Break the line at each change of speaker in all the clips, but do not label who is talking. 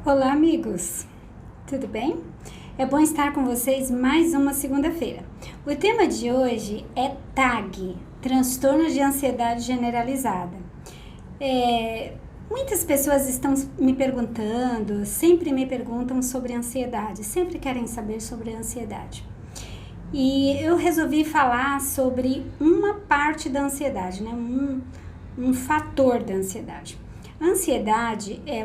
Olá, amigos! Tudo bem? É bom estar com vocês mais uma segunda-feira. O tema de hoje é TAG, Transtorno de Ansiedade Generalizada. Muitas pessoas estão me perguntando, sempre me perguntam sobre ansiedade, sempre querem saber sobre a ansiedade. E eu resolvi falar sobre uma parte da ansiedade, né? um fator da ansiedade. A ansiedade é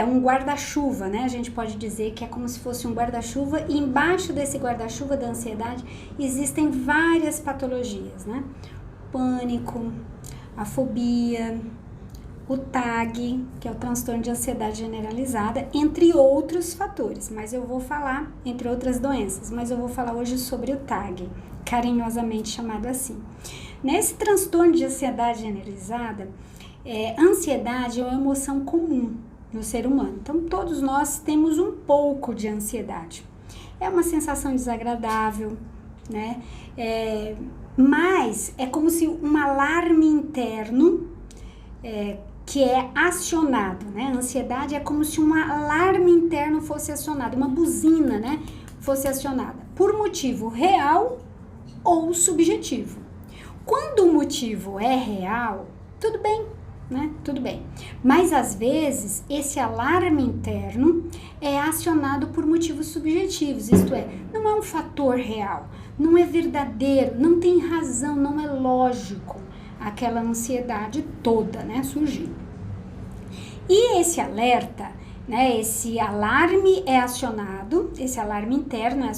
um guarda-chuva, né? A gente pode dizer que é como se fosse um guarda-chuva e embaixo desse guarda-chuva da ansiedade existem várias patologias, né? Pânico, a fobia, o TAG, que é o transtorno de ansiedade generalizada, entre outros fatores, mas eu vou falar, entre outras doenças, mas eu vou falar hoje sobre o TAG, carinhosamente chamado assim. Nesse transtorno de ansiedade generalizada, ansiedade é uma emoção comum no ser humano. Então, todos nós temos um pouco de ansiedade. É uma sensação desagradável, né? Mas é como se um alarme interno que é acionado, né? A ansiedade é como se um alarme interno fosse acionado, uma buzina, né? Fosse acionada por motivo real ou subjetivo. Quando o motivo é real, tudo bem, né? Tudo bem. Mas às vezes esse alarme interno é acionado por motivos subjetivos, isto é, não é um fator real, não é verdadeiro, não tem razão, não é lógico aquela ansiedade toda, né, surgindo. E esse alerta, né, esse alarme é acionado, esse alarme interno é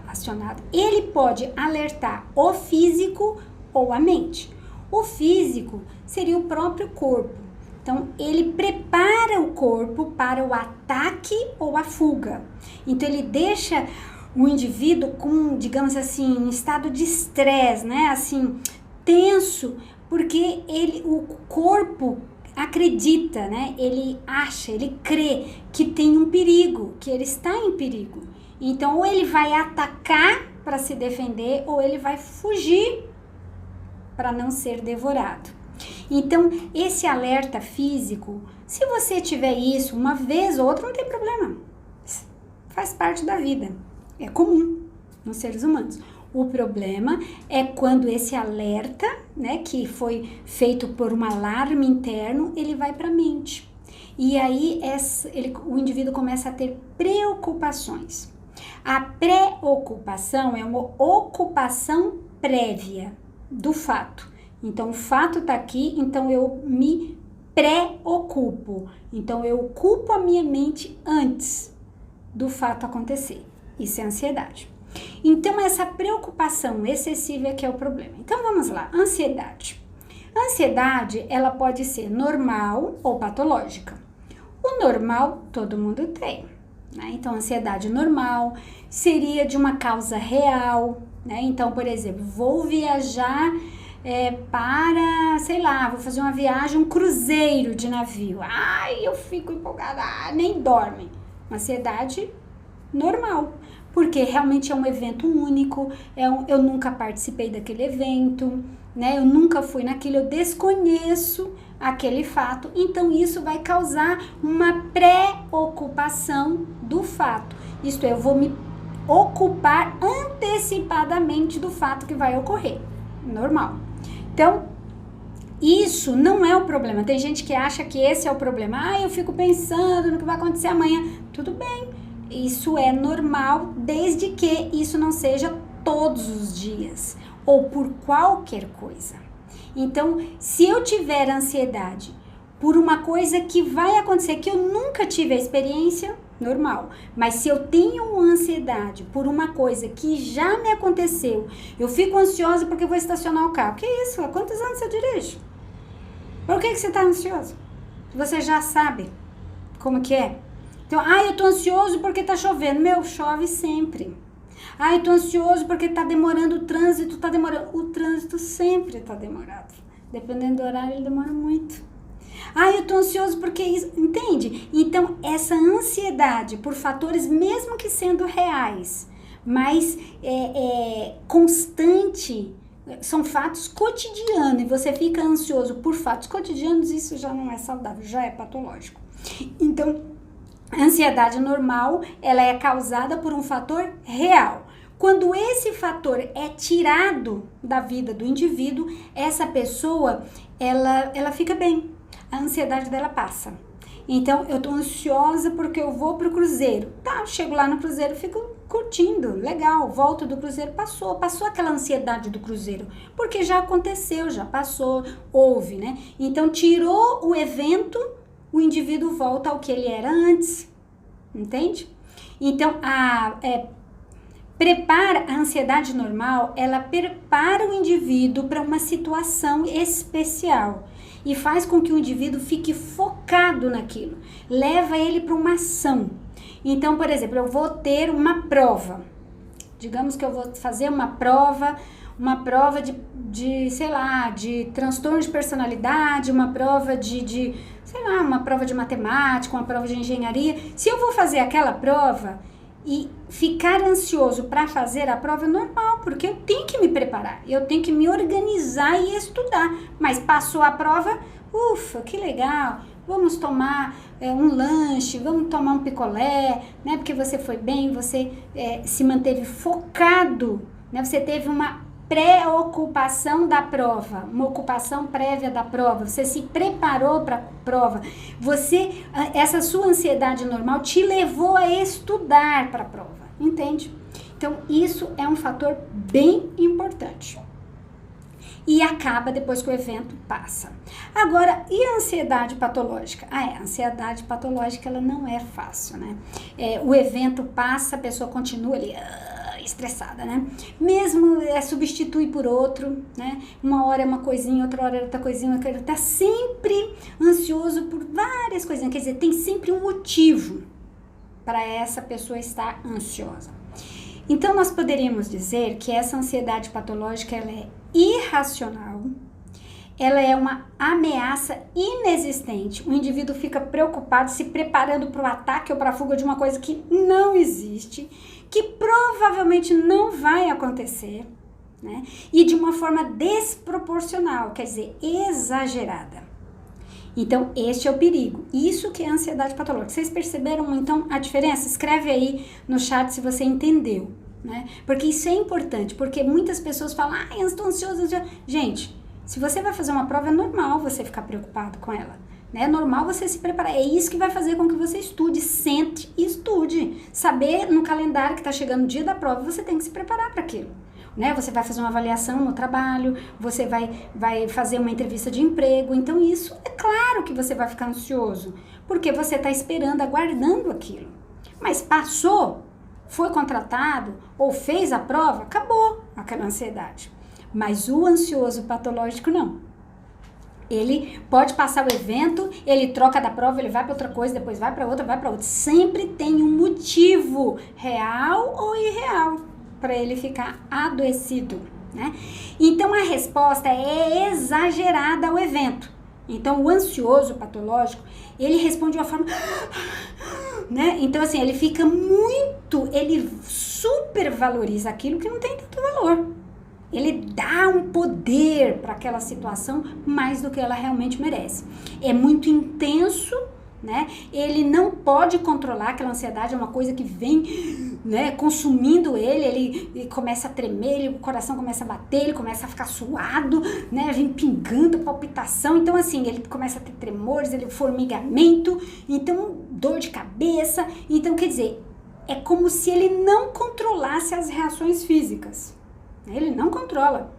acionado, ele pode alertar o físico ou a mente. O físico seria o próprio corpo. Então, ele prepara o corpo para o ataque ou a fuga. Então, ele deixa o indivíduo com, digamos assim, em estado de estresse, né? Assim, tenso, porque o corpo acredita, né? Ele acha, ele crê que tem um perigo, que ele está em perigo. Então, ou ele vai atacar para se defender, ou ele vai fugir para não ser devorado. Então, esse alerta físico, se você tiver isso uma vez ou outra, não tem problema. Faz parte da vida. É comum nos seres humanos. O problema é quando esse alerta, né, que foi feito por um alarme interno, ele vai para a mente. E aí o indivíduo começa a ter preocupações. A preocupação é uma ocupação prévia do fato. Então, o fato está aqui, então eu me preocupo. Então, eu ocupo a minha mente antes do fato acontecer. Isso é ansiedade. Então, essa preocupação excessiva é que é o problema. Então, vamos lá. Ansiedade. A ansiedade, ela pode ser normal ou patológica. O normal, todo mundo tem, né? Então, ansiedade normal seria de uma causa real, né? Então, por exemplo, vou viajar para, sei lá, vou fazer uma viagem, um cruzeiro de navio. Ai, eu fico empolgada, nem dorme. Ansiedade normal, porque realmente é um evento único, eu nunca participei daquele evento, né? Eu nunca fui naquilo, eu desconheço aquele fato, então isso vai causar uma preocupação do fato. Isto é, eu vou me ocupar antecipadamente do fato que vai ocorrer. Normal. Então, isso não é o problema. Tem gente que acha que esse é o problema. Eu fico pensando no que vai acontecer amanhã. Tudo bem. Isso é normal, desde que isso não seja todos os dias ou por qualquer coisa. Então, se eu tiver ansiedade por uma coisa que vai acontecer, que eu nunca tive a experiência, normal. Mas se eu tenho ansiedade por uma coisa que já me aconteceu, eu fico ansiosa porque vou estacionar o carro. Que isso? Há quantos anos você dirige? Por que você está ansioso? Você já sabe como que é. Então, eu tô ansioso porque tá chovendo. Meu, chove sempre. Eu tô ansioso porque tá demorando, o trânsito tá demorando. O trânsito sempre tá demorado. Dependendo do horário, ele demora muito. Eu tô ansioso porque isso, entende? Então, essa ansiedade por fatores, mesmo que sendo reais, mas constante, são fatos cotidianos e você fica ansioso por fatos cotidianos, isso já não é saudável, já é patológico. Então, a ansiedade normal, ela é causada por um fator real. Quando esse fator é tirado da vida do indivíduo, essa pessoa, ela fica bem. A ansiedade dela passa. Então, eu tô ansiosa porque eu vou pro cruzeiro. Tá, chego lá no cruzeiro, fico curtindo, legal, volto do cruzeiro, passou aquela ansiedade do cruzeiro, porque já aconteceu, já passou, houve, né? Então, tirou o evento, o indivíduo volta ao que ele era antes, entende? Então, a ansiedade normal, ela prepara o indivíduo para uma situação especial e faz com que o indivíduo fique focado naquilo, leva ele para uma ação. Então, por exemplo, eu vou ter uma prova, digamos que eu vou fazer uma prova de sei lá, de transtorno de personalidade, uma prova sei lá, uma prova de matemática, uma prova de engenharia. Se eu vou fazer aquela prova e ficar ansioso para fazer a prova, é normal, porque eu tenho que me preparar, eu tenho que me organizar e estudar. Mas passou a prova, ufa, que legal, vamos tomar um lanche, vamos tomar um picolé, né? Porque você foi bem, você se manteve focado, né? Você teve uma pré-ocupação da prova, uma ocupação prévia da prova, você se preparou para a prova, essa sua ansiedade normal te levou a estudar para a prova, entende? Então, isso é um fator bem importante. E acaba depois que o evento passa. Agora, e a ansiedade patológica? A ansiedade patológica, ela não é fácil, né? O evento passa, a pessoa continua ali estressada, né? Mesmo substitui por outro, né? Uma hora é uma coisinha, outra hora é outra coisinha, tá sempre ansioso por várias coisinhas, quer dizer, tem sempre um motivo para essa pessoa estar ansiosa. Então, nós poderíamos dizer que essa ansiedade patológica, ela é irracional, ela é uma ameaça inexistente. O indivíduo fica preocupado, se preparando para o ataque ou para a fuga de uma coisa que não existe, que provavelmente não vai acontecer, né? E de uma forma desproporcional, quer dizer, exagerada. Então, este é o perigo. Isso que é a ansiedade patológica. Vocês perceberam, então, a diferença? Escreve aí no chat se você entendeu, né? Porque isso é importante, porque muitas pessoas falam, eu estou ansiosa. Gente, se você vai fazer uma prova, é normal você ficar preocupado com ela, né? É normal você se preparar. É isso que vai fazer com que você estude, sente e estude. Saber no calendário que está chegando o dia da prova, você tem que se preparar para aquilo. Né? Você vai fazer uma avaliação no trabalho, você vai fazer uma entrevista de emprego, então isso é claro que você vai ficar ansioso, porque você está esperando, aguardando aquilo. Mas passou, foi contratado ou fez a prova, acabou aquela ansiedade. Mas o ansioso patológico não. Ele pode passar o evento, ele troca da prova, ele vai para outra coisa, depois vai para outra. Sempre tem um motivo real ou irreal para ele ficar adoecido, né? Então, a resposta é exagerada ao evento. Então, o ansioso patológico, ele responde de uma forma, né? Então, assim, ele ele supervaloriza aquilo que não tem tanto valor. Ele dá um poder para aquela situação mais do que ela realmente merece. É muito intenso, né? Ele não pode controlar aquela ansiedade, é uma coisa que vem, né, consumindo ele começa a tremer, o coração começa a bater, ele começa a ficar suado, né, vem pingando, palpitação, então assim, ele começa a ter tremores, formigamento, então dor de cabeça, então quer dizer, é como se ele não controlasse as reações físicas, ele não controla,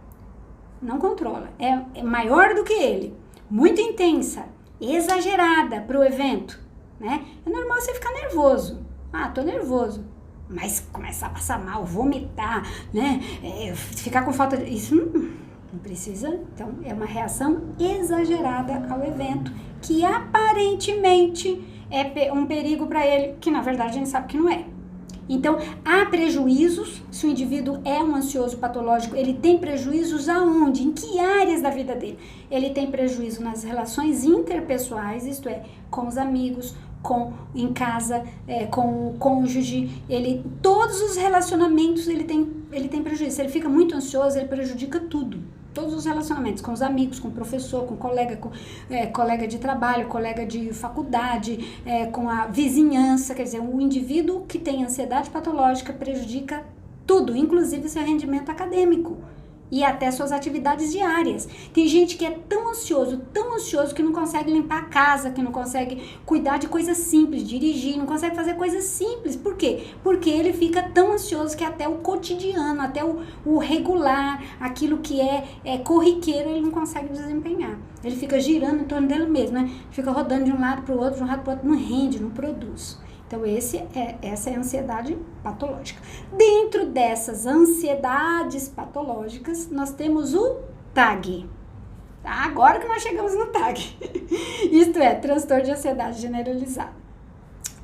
é maior do que ele, muito intensa, exagerada pro evento, né? É normal você ficar nervoso. Tô nervoso. Mas começar a passar mal, vomitar, né? Ficar com falta de... Isso não precisa. Então, é uma reação exagerada ao evento, que aparentemente é um perigo para ele, que na verdade a gente sabe que não é. Então, há prejuízos, se o indivíduo é um ansioso patológico, ele tem prejuízos aonde? Em que áreas da vida dele? Ele tem prejuízo nas relações interpessoais, isto é, com os amigos, em casa, com o cônjuge, todos os relacionamentos ele tem prejuízo. Se ele fica muito ansioso, ele prejudica tudo. Todos os relacionamentos, com os amigos, com o professor, com o colega, colega de trabalho, colega de faculdade, com a vizinhança. Quer dizer, o indivíduo que tem ansiedade patológica prejudica tudo, inclusive seu rendimento acadêmico e até suas atividades diárias. Tem gente que é tão ansioso que não consegue limpar a casa, que não consegue cuidar de coisas simples, dirigir, não consegue fazer coisas simples. Por quê? Porque ele fica tão ansioso que até o cotidiano, até o regular, aquilo que é corriqueiro, ele não consegue desempenhar. Ele fica girando em torno dele mesmo, né? Fica rodando de um lado para o outro, não rende, não produz. Então, essa é a ansiedade patológica. Dentro dessas ansiedades patológicas, nós temos o TAG. Tá? Agora que nós chegamos no TAG. Isto é, transtorno de ansiedade generalizada.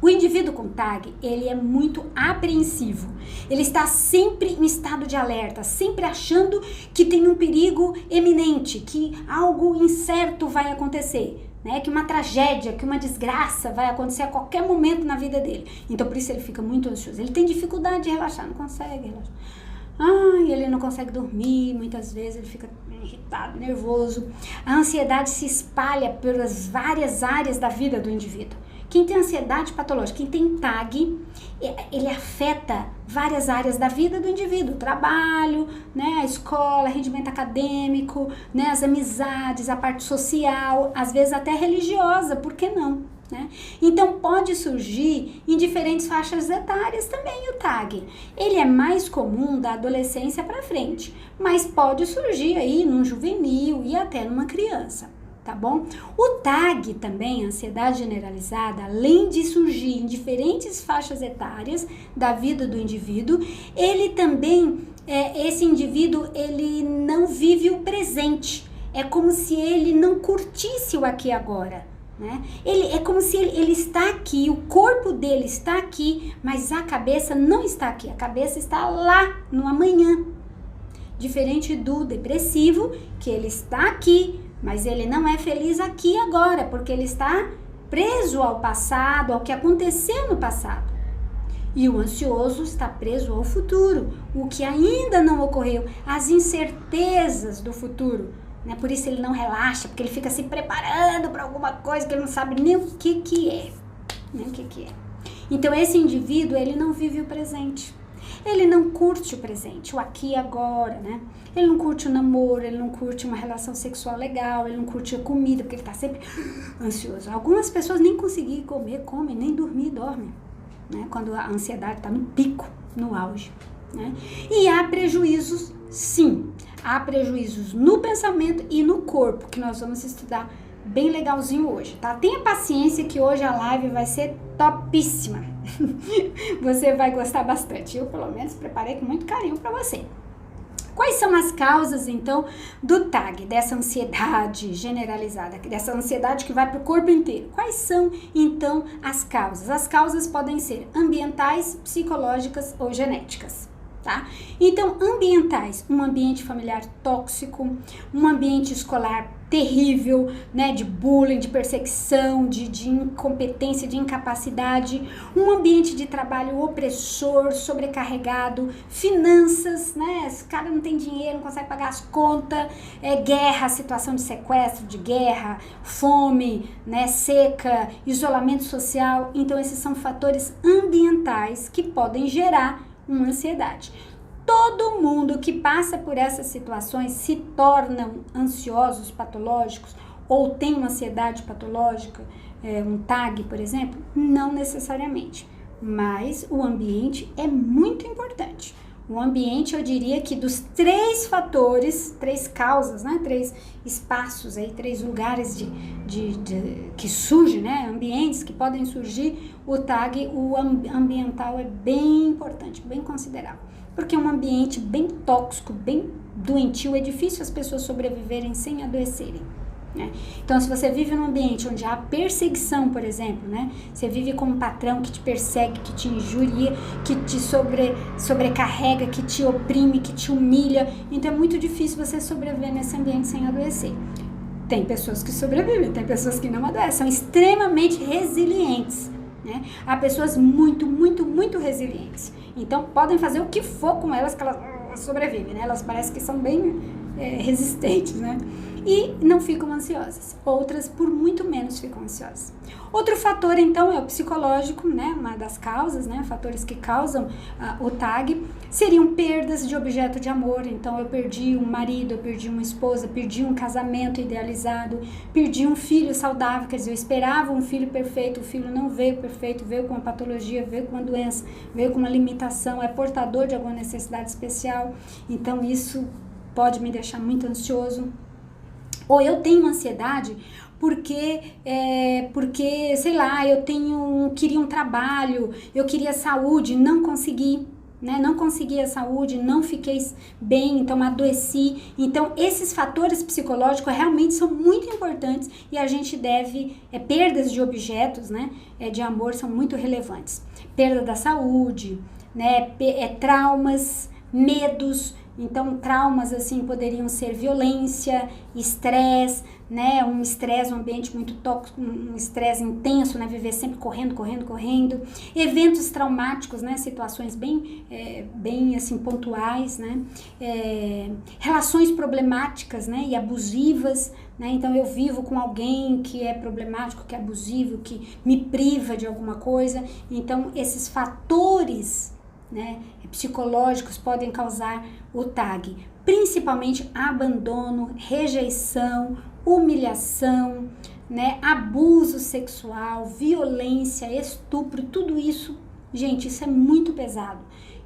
O indivíduo com TAG, ele é muito apreensivo. Ele está sempre em estado de alerta, sempre achando que tem um perigo eminente, que algo incerto vai acontecer. Né, que uma tragédia, que uma desgraça vai acontecer a qualquer momento na vida dele. Então, por isso ele fica muito ansioso. Ele tem dificuldade de relaxar, não consegue relaxar. Ele não consegue dormir, muitas vezes ele fica irritado, nervoso. A ansiedade se espalha pelas várias áreas da vida do indivíduo. Quem tem ansiedade patológica, quem tem TAG, ele afeta várias áreas da vida do indivíduo. Trabalho, né, a escola, rendimento acadêmico, né, as amizades, a parte social, às vezes até religiosa, por que não? Né? Então, pode surgir em diferentes faixas etárias também o TAG. Ele é mais comum da adolescência para frente, mas pode surgir aí num juvenil e até numa criança. Tá bom? O TAG também, ansiedade generalizada, além de surgir em diferentes faixas etárias da vida do indivíduo, ele também, esse indivíduo, ele não vive o presente. É como se ele não curtisse o aqui e agora. Né? É como se ele está aqui, o corpo dele está aqui, mas a cabeça não está aqui. A cabeça está lá, no amanhã. Diferente do depressivo, que ele está aqui, mas ele não é feliz aqui e agora, porque ele está preso ao passado, ao que aconteceu no passado. E o ansioso está preso ao futuro, o que ainda não ocorreu, as incertezas do futuro. Né? Por isso ele não relaxa, porque ele fica se preparando para alguma coisa que ele não sabe nem o que é. Nem o que é. Então esse indivíduo, ele não vive o presente. Ele não curte o presente, o aqui e agora, né? Ele não curte o namoro, ele não curte uma relação sexual legal, ele não curte a comida, porque ele tá sempre ansioso. Algumas pessoas nem conseguem comer, comem, nem dormir, dormem, né? Quando a ansiedade tá no pico, no auge, né? E há prejuízos, sim. Há prejuízos no pensamento e no corpo, que nós vamos estudar bem legalzinho hoje, tá? Tenha paciência que hoje a live vai ser topíssima. Você vai gostar bastante. Eu, pelo menos, preparei com muito carinho para você. Quais são as causas, então, do TAG, dessa ansiedade generalizada, dessa ansiedade que vai para o corpo inteiro? Quais são, então, as causas? As causas podem ser ambientais, psicológicas ou genéticas. Tá? Então, ambientais, um ambiente familiar tóxico, um ambiente escolar terrível, né, de bullying, de perseguição, de incompetência, de incapacidade, um ambiente de trabalho opressor, sobrecarregado, finanças, né, esse cara não tem dinheiro, não consegue pagar as contas, guerra, situação de sequestro, de guerra, fome, né, seca, isolamento social. Então, esses são fatores ambientais que podem gerar uma ansiedade. Todo mundo que passa por essas situações se tornam ansiosos patológicos ou tem uma ansiedade patológica, um TAG, por exemplo? Não necessariamente, mas o ambiente é muito importante. O ambiente, eu diria que dos 3 fatores, 3 causas, né, 3 espaços, aí, 3 lugares que surgem, né, ambientes que podem surgir, o TAG, o ambiental é bem importante, bem considerável. Porque um ambiente bem tóxico, bem doentio, é difícil as pessoas sobreviverem sem adoecerem. Né? Então, se você vive num ambiente onde há perseguição, por exemplo, né? Você vive com um patrão que te persegue, que te injuria, que te sobrecarrega, que te oprime, que te humilha, então é muito difícil você sobreviver nesse ambiente sem adoecer. tem pessoas que sobrevivem, tem pessoas que não adoecem, são extremamente resilientes, né? Há pessoas muito, muito, muito resilientes. Então, podem fazer o que for com elas, que elas sobrevivem, né? Elas parecem que são bem resistentes, né? E não ficam ansiosas. Outras, por muito menos, ficam ansiosas. Outro fator, então, é o psicológico, né? Uma das causas, né? Fatores que causam o TAG seriam perdas de objeto de amor. Então, eu perdi um marido, eu perdi uma esposa, perdi um casamento idealizado, perdi um filho saudável, quer dizer, eu esperava um filho perfeito, o filho não veio perfeito, veio com uma patologia, veio com uma doença, veio com uma limitação, é portador de alguma necessidade especial. Então, isso pode me deixar muito ansioso. Ou eu tenho ansiedade porque, sei lá, queria um trabalho, eu queria saúde, não consegui, né? Não consegui a saúde, não fiquei bem, então adoeci. Então, esses fatores psicológicos realmente são muito importantes e a gente deve, perdas de objetos, né? De amor são muito relevantes. Perda da saúde, né? Traumas, medos. Então, traumas, assim, poderiam ser violência, estresse, né? Um estresse, um ambiente muito tóxico, um estresse intenso, né? Viver sempre correndo. Eventos traumáticos, né? Situações bem assim, pontuais, né? Relações problemáticas, né? E abusivas, né? Então, eu vivo com alguém que é problemático, que é abusivo, que me priva de alguma coisa. Então, esses fatores, né, psicológicos podem causar o TAG, principalmente abandono, rejeição, humilhação, né, abuso sexual, violência, estupro, tudo isso, gente, isso é muito pesado.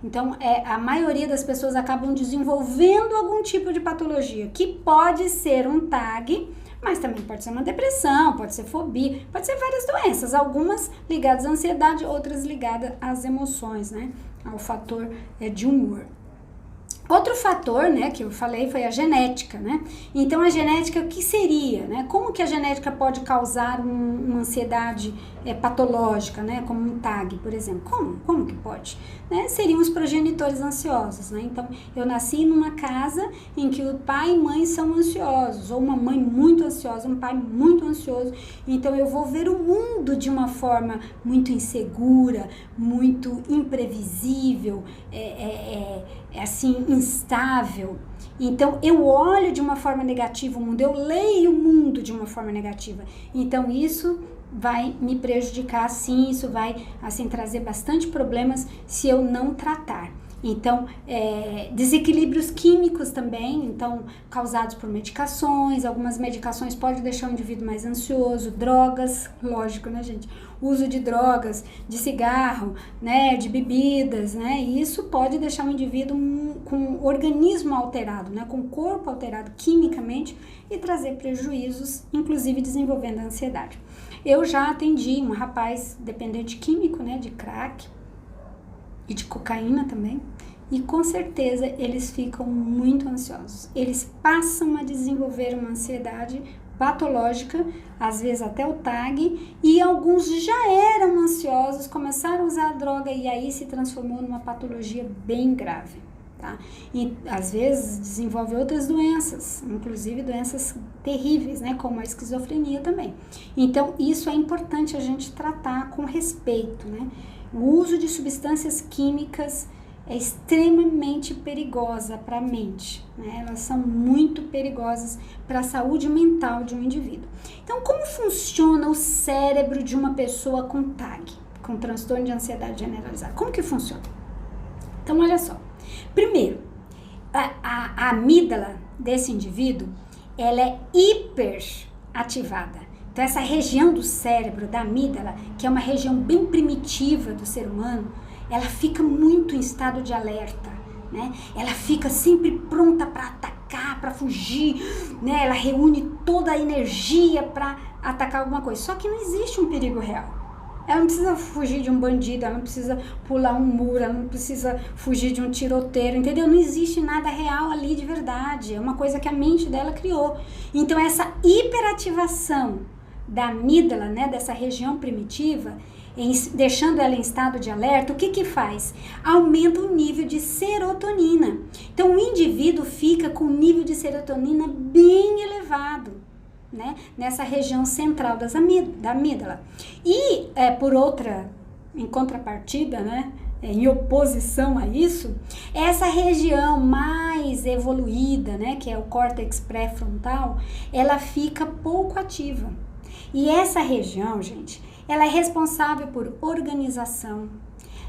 Então, a maioria das pessoas acabam desenvolvendo algum tipo de patologia, que pode ser um TAG, mas também pode ser uma depressão, pode ser fobia, pode ser várias doenças, algumas ligadas à ansiedade, outras ligadas às emoções, né? Ao fator de humor. Outro fator, né, que eu falei foi a genética, né? Então, a genética, o que seria, né? Como que a genética pode causar uma ansiedade patológica, né? Como um TAG, por exemplo. Como que pode? Né? Seriam os progenitores ansiosos, né? Então, eu nasci numa casa em que o pai e mãe são ansiosos, ou uma mãe muito ansiosa, um pai muito ansioso. Então, eu vou ver o mundo de uma forma muito insegura, muito imprevisível, assim, instável. Então, eu olho de uma forma negativa o mundo, eu leio o mundo de uma forma negativa. Então, isso vai me prejudicar, sim, isso vai, assim, trazer bastante problemas se eu não tratar. Então, desequilíbrios químicos também, então, causados por medicações, algumas medicações podem deixar o indivíduo mais ansioso, drogas, lógico, né, gente? Uso de drogas, de cigarro, né, de bebidas, né, e isso pode deixar o indivíduo com o organismo alterado, né, com o corpo alterado quimicamente e trazer prejuízos, inclusive desenvolvendo a ansiedade. Eu já atendi um rapaz dependente químico, né, de crack e de cocaína também, e com certeza eles ficam muito ansiosos. Eles passam a desenvolver uma ansiedade patológica, às vezes até o TAG, e alguns já eram ansiosos, começaram a usar a droga e aí se transformou numa patologia bem grave, tá? E às vezes desenvolve outras doenças, inclusive doenças terríveis, né, como a esquizofrenia também. Então, isso é importante a gente tratar com respeito, né? O uso de substâncias químicas é extremamente perigosa para a mente, né? Elas são muito perigosas para a saúde mental de um indivíduo. Então, como funciona o cérebro de uma pessoa com TAG, com transtorno de ansiedade generalizada? Como que funciona? Então, olha só. Primeiro, a amígdala desse indivíduo, ela é hiperativada. Então, essa região do cérebro, da amígdala, que é uma região bem primitiva do ser humano, ela fica muito em estado de alerta, né? Ela fica sempre pronta para atacar, para fugir, né? Ela reúne toda a energia para atacar alguma coisa. Só que não existe um perigo real. Ela não precisa fugir de um bandido, ela não precisa pular um muro, ela não precisa fugir de um tiroteiro, entendeu? Não existe nada real ali de verdade. É uma coisa que a mente dela criou. Então, essa hiperativação da amígdala, né, dessa região primitiva, deixando ela em estado de alerta, o que que faz? Aumenta o nível de serotonina. Então, o indivíduo fica com o nível de serotonina bem elevado, né, nessa região central da amígdala. E, em contrapartida, né, em oposição a isso, essa região mais evoluída, né, que é o córtex pré-frontal, ela fica pouco ativa. E essa região, gente, ela é responsável por organização,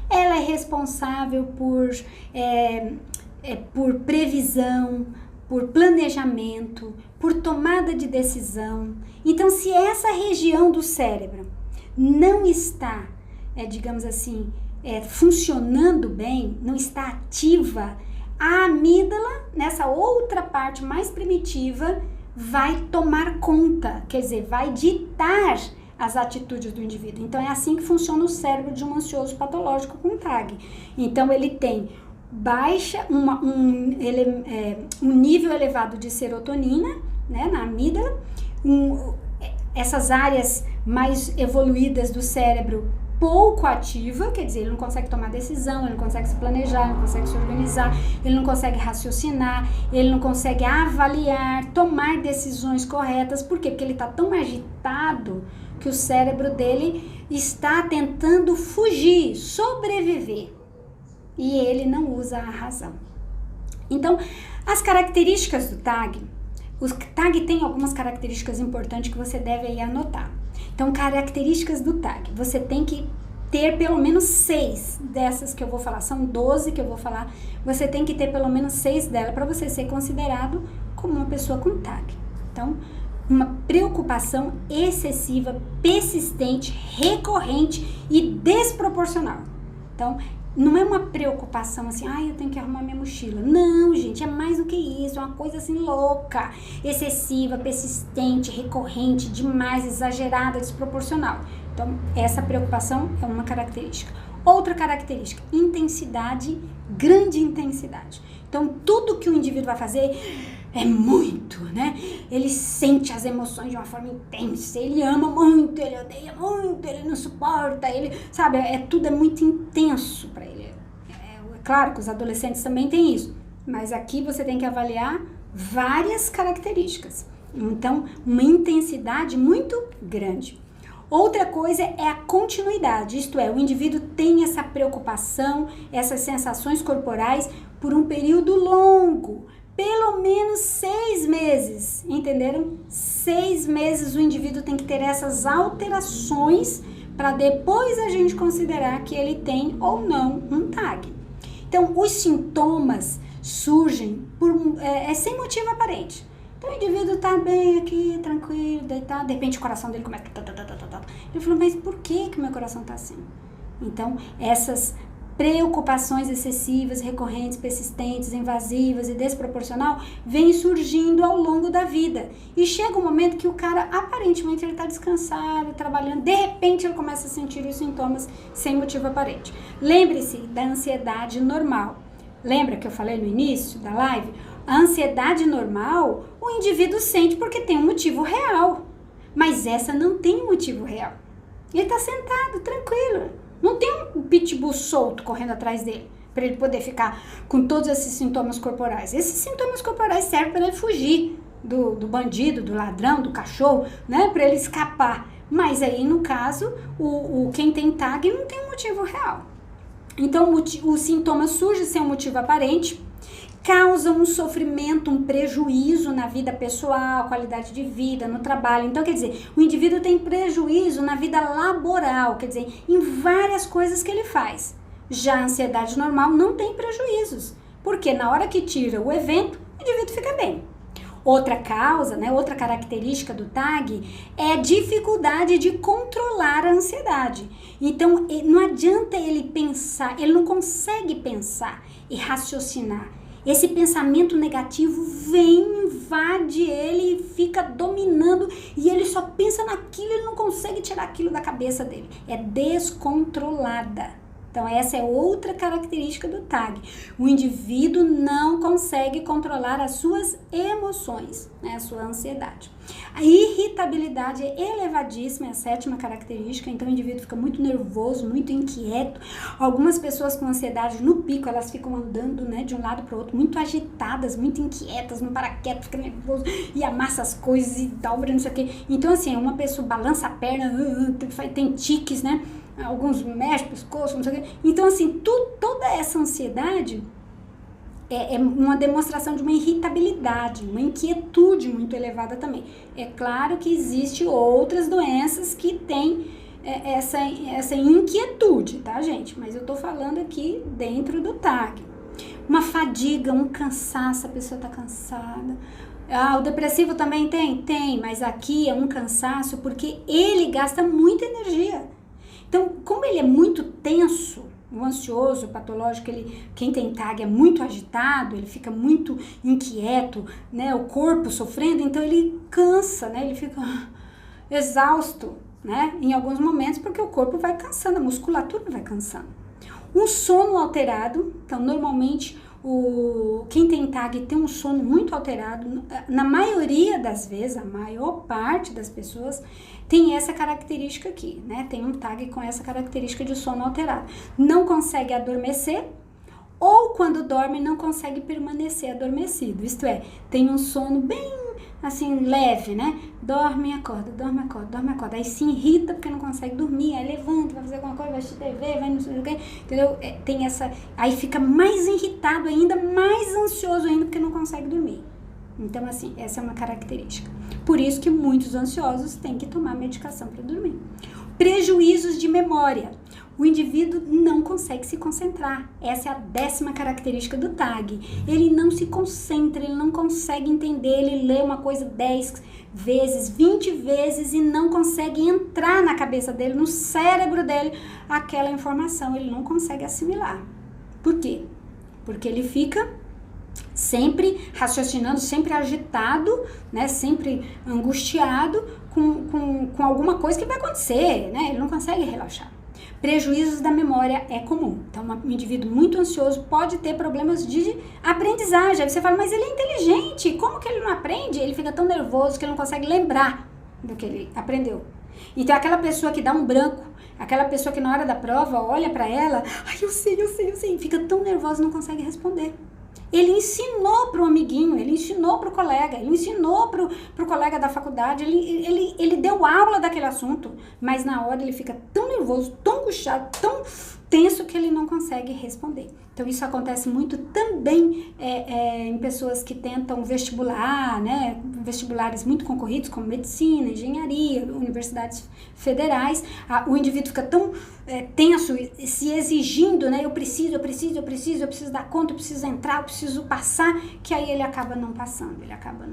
ela é responsável por previsão, por planejamento, por tomada de decisão. Então, se essa região do cérebro não está, digamos assim, funcionando bem, não está ativa, a amígdala, nessa outra parte mais primitiva, vai tomar conta, quer dizer, vai ditar as atitudes do indivíduo. Então, é assim que funciona o cérebro de um ansioso patológico com TAG. Então, ele tem um nível elevado de serotonina, né, na amígdala, essas áreas mais evoluídas do cérebro pouco ativa, quer dizer, ele não consegue tomar decisão, ele não consegue se planejar, ele não consegue se organizar, ele não consegue raciocinar, ele não consegue avaliar, tomar decisões corretas. Por quê? Porque ele está tão agitado que o cérebro dele está tentando fugir, sobreviver. E ele não usa a razão. Então, as características do TAG, o TAG tem algumas características importantes que você deve aí anotar. Então, características do TAG, você tem que ter pelo menos 6 dessas que eu vou falar, são 12 que eu vou falar, você tem que ter pelo menos 6 delas para você ser considerado como uma pessoa com TAG. Então, uma preocupação excessiva, persistente, recorrente e desproporcional. Então, não é uma preocupação assim, eu tenho que arrumar minha mochila. Não, gente, é mais do que isso, é uma coisa assim louca, excessiva, persistente, recorrente, demais, exagerada, desproporcional. Então, essa preocupação é uma característica. Outra característica, intensidade, grande intensidade. Então, tudo que o indivíduo vai fazer é muito, né? Ele sente as emoções de uma forma intensa, ele ama muito, ele odeia muito, ele não suporta, ele, sabe, tudo é muito intenso para ele. É claro que os adolescentes também têm isso, mas aqui você tem que avaliar várias características. Então, uma intensidade muito grande. Outra coisa é a continuidade, isto é, o indivíduo tem essa preocupação, essas sensações corporais por um período longo, pelo menos 6 meses, entenderam? 6 meses o indivíduo tem que ter essas alterações para depois a gente considerar que ele tem ou não um TAG. Então, os sintomas surgem sem motivo aparente. Então, o indivíduo tá bem aqui, tranquilo, deitado, de repente o coração dele começa... Ele falou, mas por que meu coração tá assim? Então, essas preocupações excessivas, recorrentes, persistentes, invasivas e desproporcional vêm surgindo ao longo da vida. E chega um momento que o cara, aparentemente, ele tá descansado, trabalhando, de repente ele começa a sentir os sintomas sem motivo aparente. Lembre-se da ansiedade normal. Lembra que eu falei no início da live? A ansiedade normal, o indivíduo sente porque tem um motivo real. Mas essa não tem motivo real. Ele tá sentado, tranquilo. Não tem um pitbull solto correndo atrás dele, para ele poder ficar com todos esses sintomas corporais. Esses sintomas corporais servem para ele fugir do bandido, do ladrão, do cachorro, né? Para ele escapar. Mas aí, no caso, quem tem TAG não tem um motivo real. Então, o sintoma surge sem um motivo aparente, causa um sofrimento, um prejuízo na vida pessoal, qualidade de vida, no trabalho. Então, quer dizer, o indivíduo tem prejuízo na vida laboral, quer dizer, em várias coisas que ele faz. Já a ansiedade normal não tem prejuízos, porque na hora que tira o evento, o indivíduo fica bem. Outra causa, né, outra característica do TAG é a dificuldade de controlar a ansiedade. Então, não adianta ele pensar, ele não consegue pensar e raciocinar. Esse pensamento negativo vem, invade ele e fica dominando e ele só pensa naquilo, ele não consegue tirar aquilo da cabeça dele. É descontrolada. Então, essa é outra característica do TAG. O indivíduo não consegue controlar as suas emoções, né? A sua ansiedade. A irritabilidade é elevadíssima, é a 7ª característica. Então, o indivíduo fica muito nervoso, muito inquieto. Algumas pessoas com ansiedade no pico, elas ficam andando, né, de um lado para o outro, muito agitadas, muito inquietas, não para quieto, fica nervoso e amassa as coisas e dobra, não sei o quê. Então, assim, uma pessoa balança a perna, tem tiques, né? Alguns mexem o pescoço, não sei o quê. Então, assim, toda essa ansiedade é uma demonstração de uma irritabilidade, uma inquietude muito elevada também. É claro que existem outras doenças que têm essa inquietude, tá, gente? Mas eu tô falando aqui dentro do TAG. Uma fadiga, um cansaço, a pessoa tá cansada. O depressivo também tem, mas aqui é um cansaço porque ele gasta muita energia. Então, como ele é muito tenso, o ansioso, o patológico, quem tem TAG é muito agitado, ele fica muito inquieto, né? O corpo sofrendo, então ele cansa, né? Ele fica exausto, né? Em alguns momentos, porque o corpo vai cansando, a musculatura vai cansando. Um sono alterado, então normalmente quem tem TAG tem um sono muito alterado, na maioria das vezes, a maior parte das pessoas tem essa característica aqui, né? Tem um TAG com essa característica de sono alterado. Não consegue adormecer, ou quando dorme não consegue permanecer adormecido, isto é, tem um sono bem assim, leve, né? Dorme e acorda, dorme e acorda, dorme e acorda. Aí se irrita porque não consegue dormir, aí levanta, vai fazer alguma coisa, vai assistir TV, vai não sei o que, entendeu? Tem essa, aí fica mais irritado ainda, mais ansioso ainda porque não consegue dormir. Então, assim, essa é uma característica. Por isso que muitos ansiosos têm que tomar medicação para dormir. Prejuízos de memória. O indivíduo não consegue se concentrar. Essa é a 10ª característica do TAG. Ele não se concentra, ele não consegue entender, ele lê uma coisa 10 vezes, 20 vezes e não consegue entrar na cabeça dele, no cérebro dele, aquela informação. Ele não consegue assimilar. Por quê? Porque ele fica sempre raciocinando, sempre agitado, né? Sempre angustiado com alguma coisa que vai acontecer, né? Ele não consegue relaxar. Prejuízos da memória é comum. Então, um indivíduo muito ansioso pode ter problemas de aprendizagem. Aí você fala, mas ele é inteligente, como que ele não aprende? Ele fica tão nervoso que ele não consegue lembrar do que ele aprendeu. Então, aquela pessoa que dá um branco, aquela pessoa que na hora da prova olha pra ela, ai, eu sei, fica tão nervosa e não consegue responder. Ele ensinou para o amiguinho, ele ensinou para o colega, ele ensinou para o colega da faculdade, ele deu aula daquele assunto, mas na hora ele fica tão nervoso, tão angustiado, tão tenso que ele não consegue responder. Então isso acontece muito também em pessoas que tentam vestibular, né, vestibulares muito concorridos como medicina, engenharia, universidades federais. O indivíduo fica tão tenso, se exigindo, né, eu preciso dar conta, eu preciso entrar, eu preciso passar, que aí ele acaba não passando, ele acaba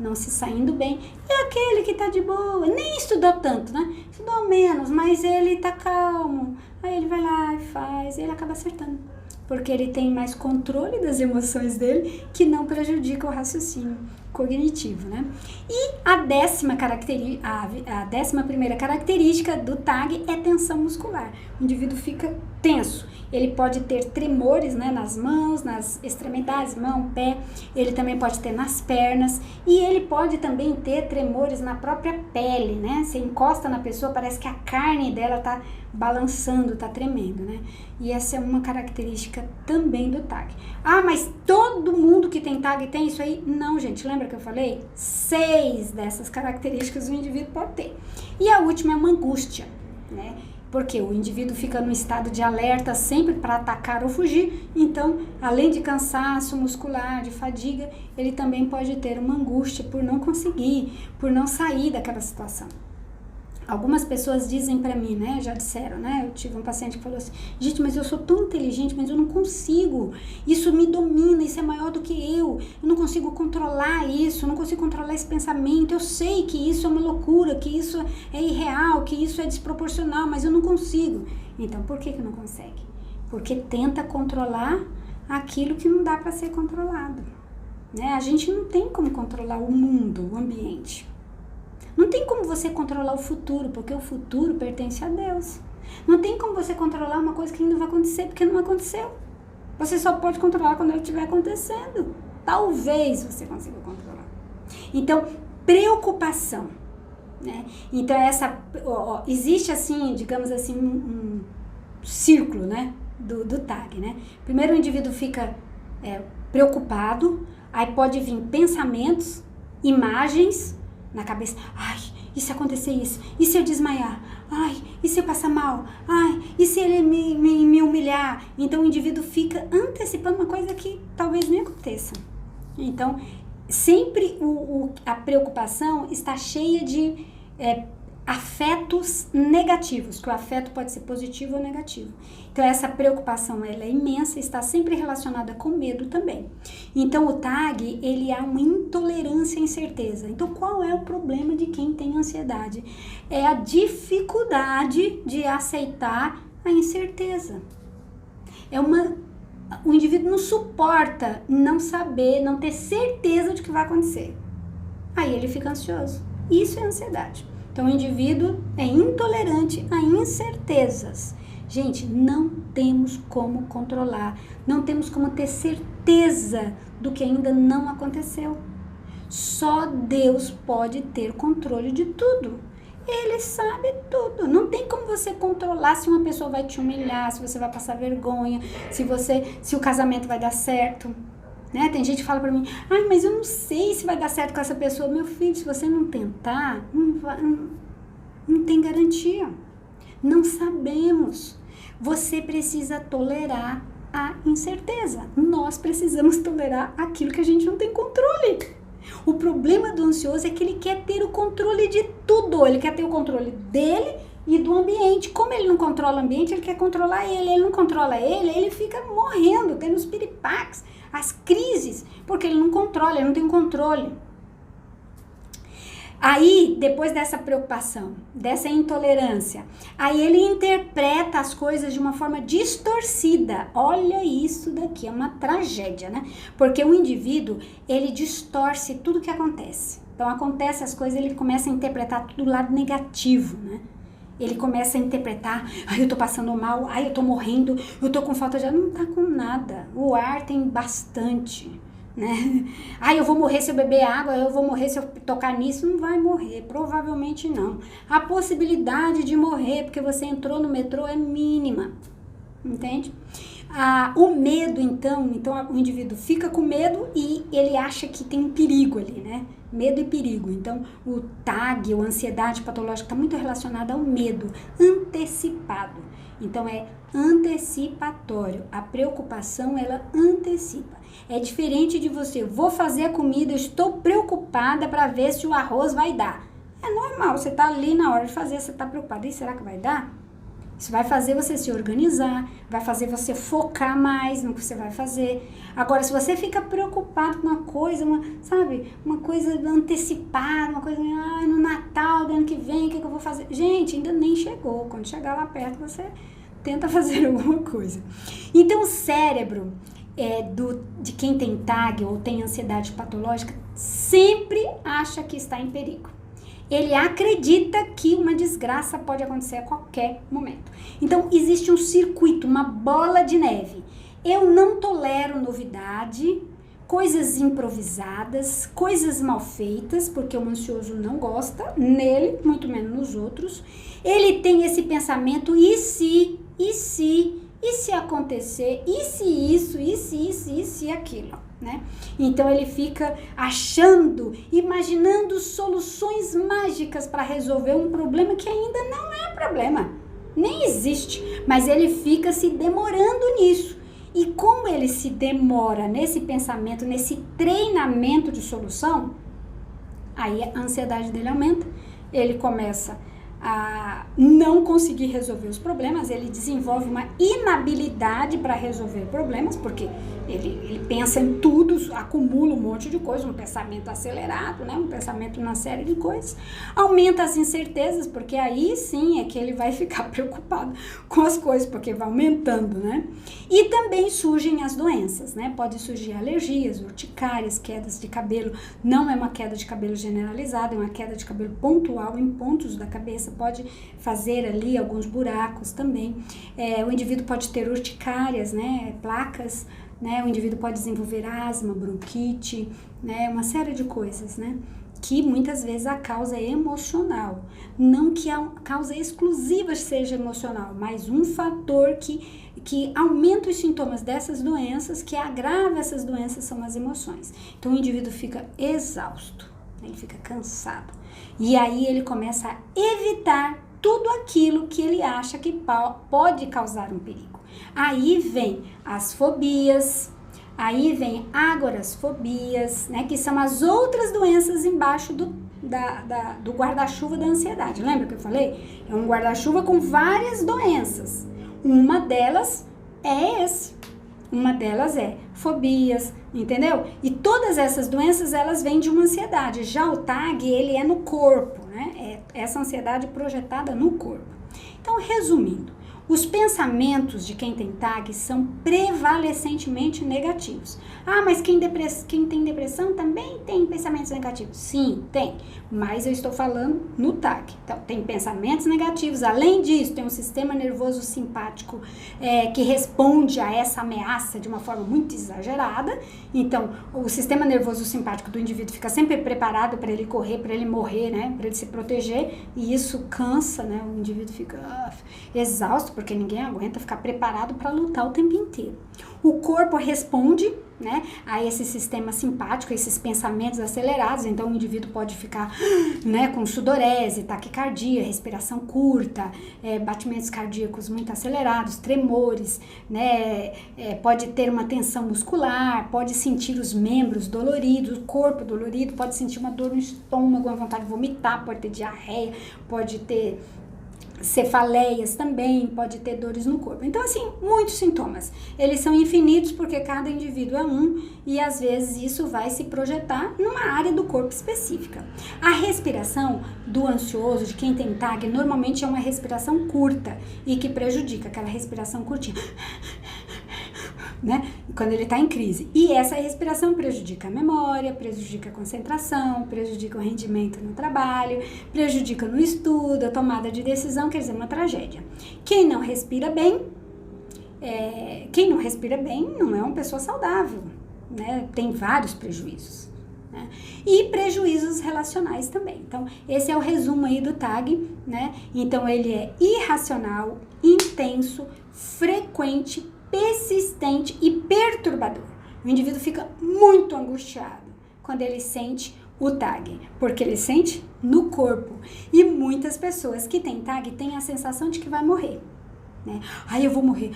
não se saindo bem. E aquele que tá de boa, nem estudou tanto, né, estudou menos, mas ele tá calmo, aí ele vai lá e faz, e ele acaba acertando, porque ele tem mais controle das emoções dele, que não prejudica o raciocínio cognitivo, né? E a 11ª característica do TAG é tensão muscular. O indivíduo fica tenso. Ele pode ter tremores, né, nas mãos, nas extremidades, mão, pé. Ele também pode ter nas pernas. E ele pode também ter tremores na própria pele, né? Você encosta na pessoa, parece que a carne dela tá balançando, tá tremendo, né? E essa é uma característica também do TAG. Ah, mas todo mundo que tem TAG tem isso aí? Não, gente, lembra que eu falei? 6 dessas características o indivíduo pode ter. E a última é uma angústia, né? Porque o indivíduo fica num estado de alerta sempre para atacar ou fugir, então, além de cansaço muscular, de fadiga, ele também pode ter uma angústia por não conseguir, por não sair daquela situação. Algumas pessoas dizem pra mim, né, já disseram, né, eu tive um paciente que falou assim, gente, mas eu sou tão inteligente, mas eu não consigo, isso me domina, isso é maior do que eu não consigo controlar isso, eu não consigo controlar esse pensamento, eu sei que isso é uma loucura, que isso é irreal, que isso é desproporcional, mas eu não consigo. Então, por que não consegue? Porque tenta controlar aquilo que não dá para ser controlado, né? A gente não tem como controlar o mundo, o ambiente. Não tem como você controlar o futuro, porque o futuro pertence a Deus. Não tem como você controlar uma coisa que ainda vai acontecer, porque não aconteceu. Você só pode controlar quando ela estiver acontecendo. Talvez você consiga controlar. Então, preocupação, né? Então, existe assim, digamos assim, um círculo, né? Do TAG, né? Primeiro o indivíduo fica preocupado, aí pode vir pensamentos, imagens na cabeça. Ai, e se acontecer isso? E se eu desmaiar? Ai, e se eu passar mal? Ai, e se ele me humilhar? Então o indivíduo fica antecipando uma coisa que talvez nem aconteça. Então, sempre a preocupação está cheia de afetos negativos, que o afeto pode ser positivo ou negativo. Então, essa preocupação, ela é imensa, está sempre relacionada com medo também. Então, o TAG, ele há uma intolerância à incerteza. Então, qual é o problema de quem tem ansiedade? É a dificuldade de aceitar a incerteza. O indivíduo não suporta não saber, não ter certeza de que vai acontecer. Aí ele fica ansioso. Isso é ansiedade. Então, o indivíduo é intolerante a incertezas. Gente, não temos como controlar, não temos como ter certeza do que ainda não aconteceu. Só Deus pode ter controle de tudo. Ele sabe tudo. Não tem como você controlar se uma pessoa vai te humilhar, se você vai passar vergonha, se o casamento vai dar certo. Né? Tem gente que fala pra mim, ai, mas eu não sei se vai dar certo com essa pessoa. Meu filho, se você não tentar, não tem garantia. Não sabemos. Você precisa tolerar a incerteza. Nós precisamos tolerar aquilo que a gente não tem controle. O problema do ansioso é que ele quer ter o controle de tudo. Ele quer ter o controle dele e do ambiente. Como ele não controla o ambiente, ele quer controlar ele. Ele não controla ele fica morrendo, tendo os piripaques, as crises, porque ele não controla, ele não tem controle. Aí, depois dessa preocupação, dessa intolerância, aí ele interpreta as coisas de uma forma distorcida. Olha isso daqui, é uma tragédia, né? Porque o indivíduo, ele distorce tudo que acontece. Então, acontece as coisas, ele começa a interpretar tudo do lado negativo, né? Ele começa a interpretar, ai, eu tô passando mal, ai, eu tô morrendo, eu tô com falta de ar. Não tá com nada, o ar tem bastante, né? Ai, eu vou morrer se eu beber água, eu vou morrer se eu tocar nisso. Não vai morrer, provavelmente não. A possibilidade de morrer porque você entrou no metrô é mínima, entende? O medo, então o indivíduo fica com medo e ele acha que tem um perigo ali, né? Medo e perigo. Então, o TAG, ou ansiedade patológica, está muito relacionada ao medo antecipado. Então, é antecipatório. A preocupação, ela antecipa. É diferente de você, vou fazer a comida, estou preocupada para ver se o arroz vai dar. É normal, você está ali na hora de fazer, você está preocupada. E será que vai dar? Isso vai fazer você se organizar, vai fazer você focar mais no que você vai fazer. Agora, se você fica preocupado com uma coisa, uma coisa antecipada, uma coisa, no Natal do ano que vem, o que eu vou fazer? Gente, ainda nem chegou. Quando chegar lá perto, você tenta fazer alguma coisa. Então, o cérebro de quem tem TAG ou tem ansiedade patológica sempre acha que está em perigo. Ele acredita que uma desgraça pode acontecer a qualquer momento. Então, existe um circuito, uma bola de neve. Eu não tolero novidade, coisas improvisadas, coisas mal feitas, porque o ansioso não gosta nele, muito menos nos outros. Ele tem esse pensamento, e se acontecer, e se isso, e se aquilo. Né? Então ele fica imaginando soluções mágicas para resolver um problema que ainda não é problema, nem existe, mas ele fica se demorando nisso. E como ele se demora nesse pensamento, nesse treinamento de solução, aí a ansiedade dele aumenta, ele começa a não conseguir resolver os problemas, ele desenvolve uma inabilidade para resolver problemas, porque ele pensa em tudo, acumula um monte de coisas, um pensamento acelerado, né? Um pensamento na série de coisas, aumenta as incertezas, porque aí sim é que ele vai ficar preocupado com as coisas, porque vai aumentando, né? E também surgem as doenças, né? Pode surgir alergias, urticárias, quedas de cabelo. Não é uma queda de cabelo generalizada, é uma queda de cabelo pontual em pontos da cabeça, pode fazer ali alguns buracos também. O indivíduo pode ter urticárias, né, placas, né, o indivíduo pode desenvolver asma, bronquite, né, uma série de coisas, né, que muitas vezes a causa é emocional. Não que a causa exclusiva seja emocional, mas um fator que aumenta os sintomas dessas doenças, que agrava essas doenças, são as emoções. Então o indivíduo fica exausto, ele fica cansado. E aí ele começa a evitar tudo aquilo que ele acha que pode causar um perigo. Aí vem as fobias, aí vem agorasfobias, né, que são as outras doenças embaixo do guarda-chuva da ansiedade. Lembra que eu falei? É um guarda-chuva com várias doenças. Uma delas é esse. Uma delas é fobias, entendeu? E todas essas doenças, elas vêm de uma ansiedade. Já o TAG, ele é no corpo, né? É essa ansiedade projetada no corpo. Então, resumindo, os pensamentos de quem tem TAG são prevalecentemente negativos. Ah, mas quem tem depressão também tem pensamentos negativos. Sim, tem. Mas eu estou falando no TAG. Então, tem pensamentos negativos. Além disso, tem um sistema nervoso simpático que responde a essa ameaça de uma forma muito exagerada. Então, o sistema nervoso simpático do indivíduo fica sempre preparado para ele correr, para ele morrer, né? Para ele se proteger. E isso cansa, né? O indivíduo fica exausto, porque ninguém aguenta ficar preparado para lutar o tempo inteiro. O corpo responde, né, a esse sistema simpático, esses pensamentos acelerados. Então o indivíduo pode ficar, né, com sudorese, taquicardia, respiração curta, batimentos cardíacos muito acelerados, tremores, né, pode ter uma tensão muscular, pode sentir os membros doloridos, o corpo dolorido, pode sentir uma dor no estômago, uma vontade de vomitar, pode ter diarreia, pode ter cefaleias também, pode ter dores no corpo. Então, assim, muitos sintomas. Eles são infinitos porque cada indivíduo é um e, às vezes, isso vai se projetar numa área do corpo específica. A respiração do ansioso, de quem tem TAG, normalmente é uma respiração curta e que prejudica, aquela respiração curtinha, né? Quando ele está em crise. E essa respiração prejudica a memória, prejudica a concentração, prejudica o rendimento no trabalho, prejudica no estudo, a tomada de decisão, quer dizer, uma tragédia. Quem não respira bem não é uma pessoa saudável, né? Tem vários prejuízos, né? E prejuízos relacionais também. Então, esse é o resumo aí do TAG, né? Então, ele é irracional, intenso, frequente, persistente e perturbador. O indivíduo fica muito angustiado quando ele sente o TAG, porque ele sente no corpo. E muitas pessoas que têm TAG têm a sensação de que vai morrer, né? Aí eu vou morrer,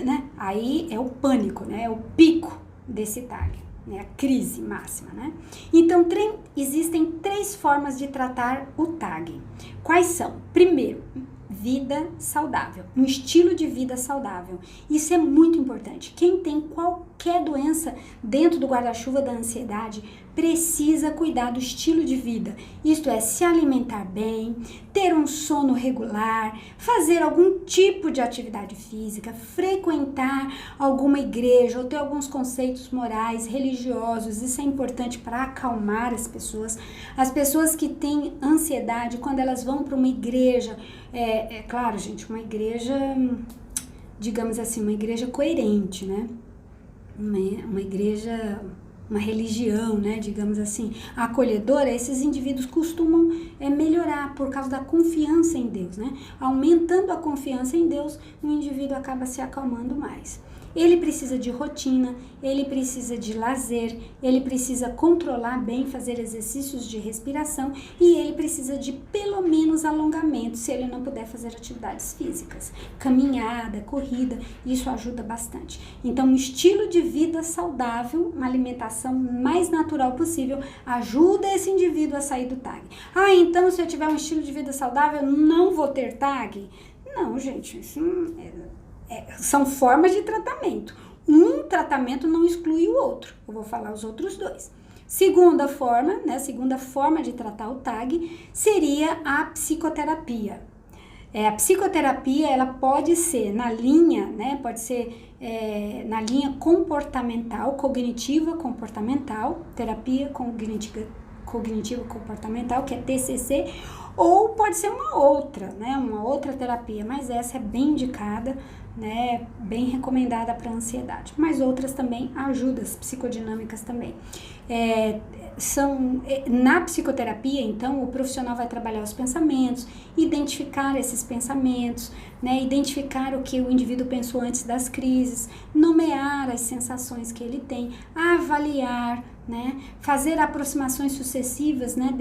né? Aí é o pânico, né? É o pico desse TAG, né? A crise máxima, né? Então, existem 3 formas de tratar o TAG. Quais são? Primeiro, vida saudável, um estilo de vida saudável. Isso é muito importante. Quem tem qualquer doença dentro do guarda-chuva da ansiedade precisa cuidar do estilo de vida. Isto é, se alimentar bem, ter um sono regular, fazer algum tipo de atividade física, frequentar alguma igreja ou ter alguns conceitos morais, religiosos. Isso é importante para acalmar as pessoas. As pessoas que têm ansiedade, quando elas vão para uma igreja, claro, gente, uma igreja, digamos assim, uma igreja coerente, né? Uma igreja, uma religião, né, digamos assim, acolhedora, esses indivíduos costumam melhorar por causa da confiança em Deus, né? Aumentando a confiança em Deus, o indivíduo acaba se acalmando mais. Ele precisa de rotina, ele precisa de lazer, ele precisa controlar bem, fazer exercícios de respiração e ele precisa de pelo menos alongamento, se ele não puder fazer atividades físicas. Caminhada, corrida, isso ajuda bastante. Então, um estilo de vida saudável, uma alimentação mais natural possível, ajuda esse indivíduo a sair do TAG. Ah, então se eu tiver um estilo de vida saudável, não vou ter TAG? Não, gente, isso são formas de tratamento. Um tratamento não exclui o outro. Eu vou falar os outros 2. Segunda forma, né? Segunda forma de tratar o TAG seria a psicoterapia. A psicoterapia, ela pode ser na linha, né? Pode ser na linha comportamental, cognitiva comportamental, terapia cognitiva comportamental, que é TCC, Ou pode ser uma outra, né? Uma outra terapia, mas essa é bem indicada, né? Bem recomendada para ansiedade. Mas outras também, ajudas psicodinâmicas também. Na psicoterapia, então, o profissional vai trabalhar os pensamentos, identificar esses pensamentos, né, identificar o que o indivíduo pensou antes das crises, nomear as sensações que ele tem, avaliar, né, fazer aproximações sucessivas, né,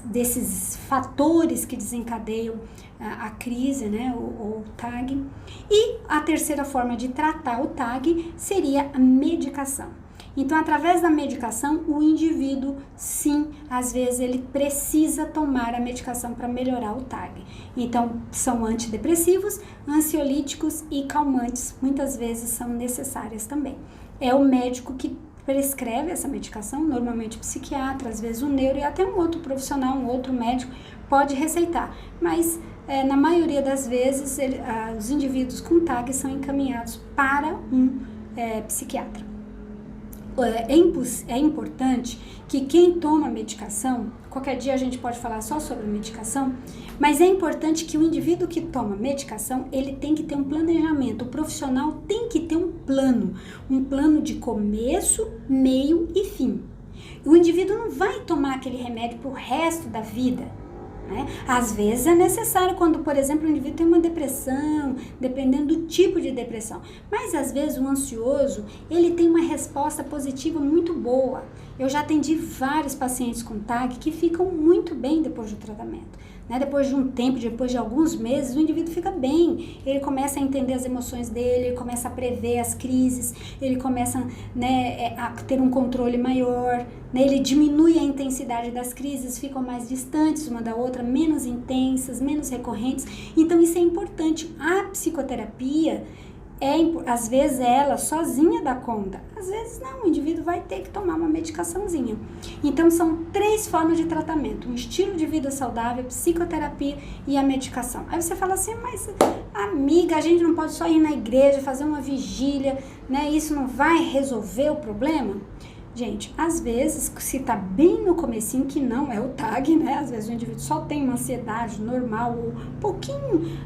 desses fatores que desencadeiam a crise, né, o TAG. E a terceira forma de tratar o TAG seria a medicação. Então, através da medicação, o indivíduo, sim, às vezes ele precisa tomar a medicação para melhorar o TAG. Então, são antidepressivos, ansiolíticos e calmantes, muitas vezes são necessárias também. É o médico que prescreve essa medicação, normalmente o psiquiatra, às vezes o neuro e até um outro profissional, um outro médico pode receitar, mas na maioria das vezes os indivíduos com TAG são encaminhados para um psiquiatra. É importante que quem toma medicação, qualquer dia a gente pode falar só sobre medicação, mas é importante que o indivíduo que toma medicação, ele tem que ter um planejamento, o profissional tem que ter um plano de começo, meio e fim. O indivíduo não vai tomar aquele remédio para o resto da vida. Né? Às vezes é necessário quando, por exemplo, o indivíduo tem uma depressão, dependendo do tipo de depressão. Mas às vezes o ansioso, ele tem uma resposta positiva muito boa. Eu já atendi vários pacientes com TAG que ficam muito bem depois do tratamento. Né? Depois de um tempo, depois de alguns meses, o indivíduo fica bem. Ele começa a entender as emoções dele, ele começa a prever as crises, ele começa, né, a ter um controle maior, né? Ele diminui a intensidade das crises, ficam mais distantes uma da outra, menos intensas, menos recorrentes. Então isso é importante. A psicoterapia, às vezes ela sozinha dá conta, às vezes não, o indivíduo vai ter que tomar uma medicaçãozinha. Então são 3 formas de tratamento: um estilo de vida saudável, psicoterapia e a medicação. Aí você fala assim, mas amiga, a gente não pode só ir na igreja, fazer uma vigília, né? Isso não vai resolver o problema? Gente, às vezes, se tá bem no comecinho, que não é o TAG, né? Às vezes o indivíduo só tem uma ansiedade normal, ou um pouquinho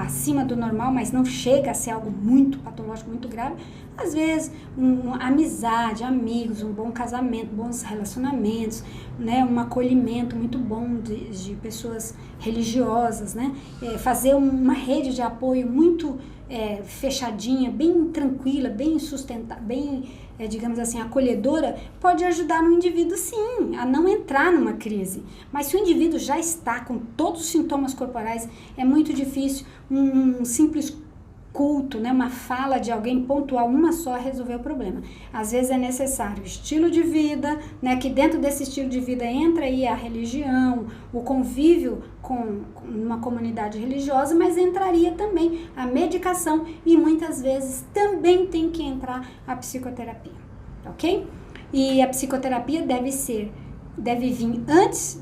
acima do normal, mas não chega a ser algo muito patológico, muito grave. Às vezes, uma amizade, amigos, um bom casamento, bons relacionamentos, né? Um acolhimento muito bom de pessoas religiosas, né? Fazer uma rede de apoio muito fechadinha, bem tranquila, bem sustentável, bem, digamos assim, acolhedora, pode ajudar no indivíduo, sim, a não entrar numa crise. Mas se o indivíduo já está com todos os sintomas corporais, é muito difícil um simples culto, né, uma fala de alguém pontual, uma só, resolver o problema. Às vezes é necessário estilo de vida, né, que dentro desse estilo de vida entra aí a religião, o convívio com uma comunidade religiosa, mas entraria também a medicação e muitas vezes também tem que entrar a psicoterapia, ok? E a psicoterapia deve vir antes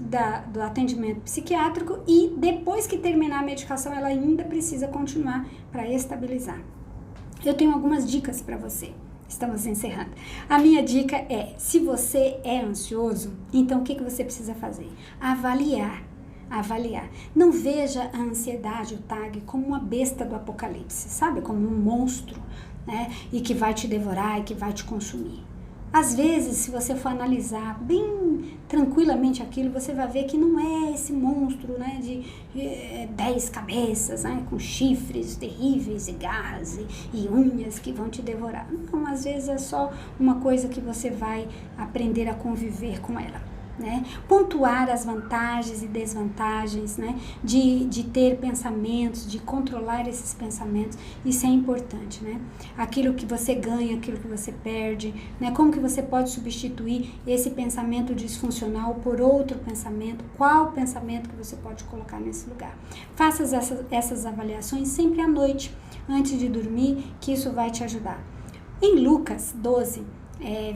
do atendimento psiquiátrico e depois que terminar a medicação, ela ainda precisa continuar para estabilizar. Eu tenho algumas dicas para você. Estamos encerrando. A minha dica é, se você é ansioso, então o que você precisa fazer? Avaliar. Não veja a ansiedade, o TAG, como uma besta do apocalipse, sabe? Como um monstro, né? E que vai te devorar e que vai te consumir. Às vezes, se você for analisar bem tranquilamente aquilo, você vai ver que não é esse monstro, né, de 10 cabeças, né, com chifres terríveis e garras e unhas que vão te devorar. Não, às vezes é só uma coisa que você vai aprender a conviver com ela. Né? Pontuar as vantagens e desvantagens, né? de ter pensamentos, de controlar esses pensamentos, isso é importante, né? Aquilo que você ganha, aquilo que você perde, né? Como que você pode substituir esse pensamento disfuncional por outro pensamento, qual pensamento que você pode colocar nesse lugar. Faça essas avaliações sempre à noite, antes de dormir, que isso vai te ajudar. Em Lucas 12,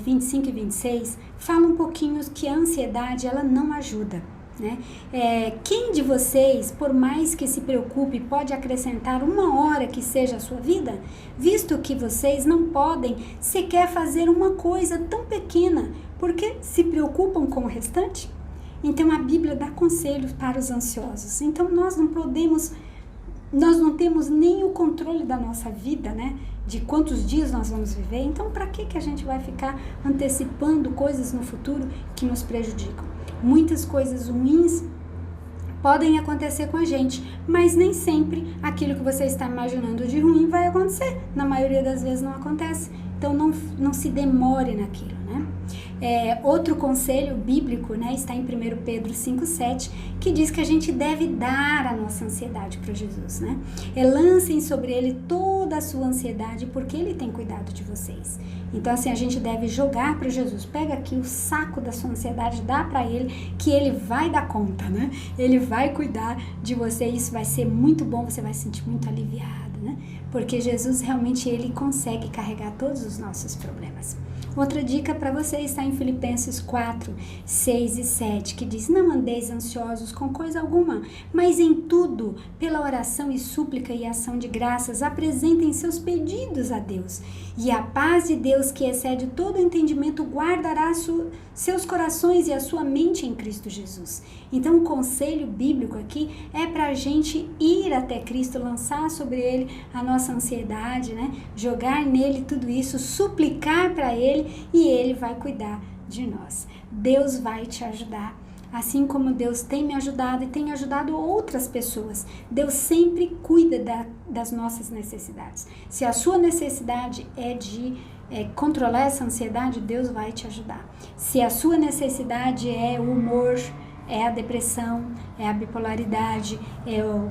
25 e 26, fala um pouquinho que a ansiedade, ela não ajuda, né? Quem de vocês, por mais que se preocupe, pode acrescentar 1 hora que seja a sua vida? Visto que vocês não podem sequer fazer uma coisa tão pequena, porque se preocupam com o restante? Então a Bíblia dá conselhos para os ansiosos. Então nós não temos nem o controle da nossa vida, né? De quantos dias nós vamos viver. Então para que a gente vai ficar antecipando coisas no futuro que nos prejudicam? Muitas coisas ruins podem acontecer com a gente, mas nem sempre aquilo que você está imaginando de ruim vai acontecer. Na maioria das vezes não acontece. Então não se demore naquilo, né? Outro conselho bíblico, né, está em 1 Pedro 5,7, que diz que a gente deve dar a nossa ansiedade para Jesus, né? Lancem sobre ele toda a sua ansiedade, porque ele tem cuidado de vocês. Então, assim, a gente deve jogar para Jesus. Pega aqui o saco da sua ansiedade, dá para ele, que ele vai dar conta, né? Ele vai cuidar de você, isso vai ser muito bom, você vai se sentir muito aliviado, né? Porque Jesus realmente, ele consegue carregar todos os nossos problemas. Outra dica para você está em Filipenses 4, 6 e 7, que diz: não andeis ansiosos com coisa alguma, mas em tudo, pela oração e súplica e ação de graças, apresentem seus pedidos a Deus. E a paz de Deus, que excede todo entendimento, guardará seus corações e a sua mente em Cristo Jesus. Então, o conselho bíblico aqui é para a gente ir até Cristo, lançar sobre ele a nossa ansiedade, né? Jogar nele tudo isso, suplicar para ele, e ele vai cuidar de nós. Deus vai te ajudar, assim como Deus tem me ajudado e tem ajudado outras pessoas. Deus sempre cuida das nossas necessidades. Se a sua necessidade é de controlar essa ansiedade, Deus vai te ajudar. Se a sua necessidade é o humor, é a depressão, é a bipolaridade, é o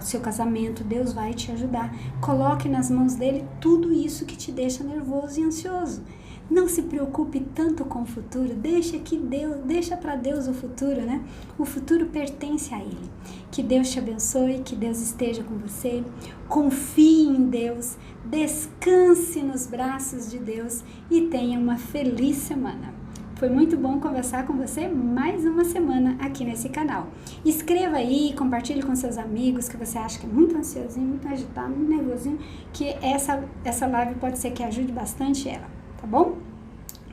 seu casamento, Deus vai te ajudar. Coloque nas mãos dele tudo isso que te deixa nervoso e ansioso. Não se preocupe tanto com o futuro, deixa para Deus o futuro, né? O futuro pertence a Ele. Que Deus te abençoe, que Deus esteja com você. Confie em Deus, descanse nos braços de Deus e tenha uma feliz semana. Foi muito bom conversar com você mais uma semana aqui nesse canal. Escreva aí, compartilhe com seus amigos que você acha que é muito ansiosinho, muito agitado, muito nervosinho, que essa live pode ser que ajude bastante ela. Tá bom?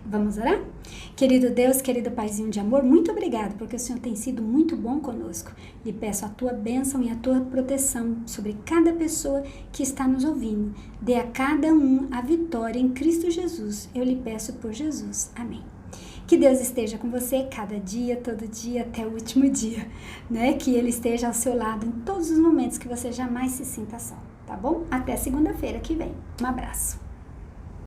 Vamos orar? Querido Deus, querido Paizinho de amor, muito obrigado, porque o Senhor tem sido muito bom conosco. Lhe peço a tua bênção e a tua proteção sobre cada pessoa que está nos ouvindo. Dê a cada um a vitória em Cristo Jesus. Eu lhe peço por Jesus. Amém. Que Deus esteja com você cada dia, todo dia, até o último dia, né? Que Ele esteja ao seu lado em todos os momentos que você jamais se sinta só, tá bom? Até segunda-feira que vem. Um abraço.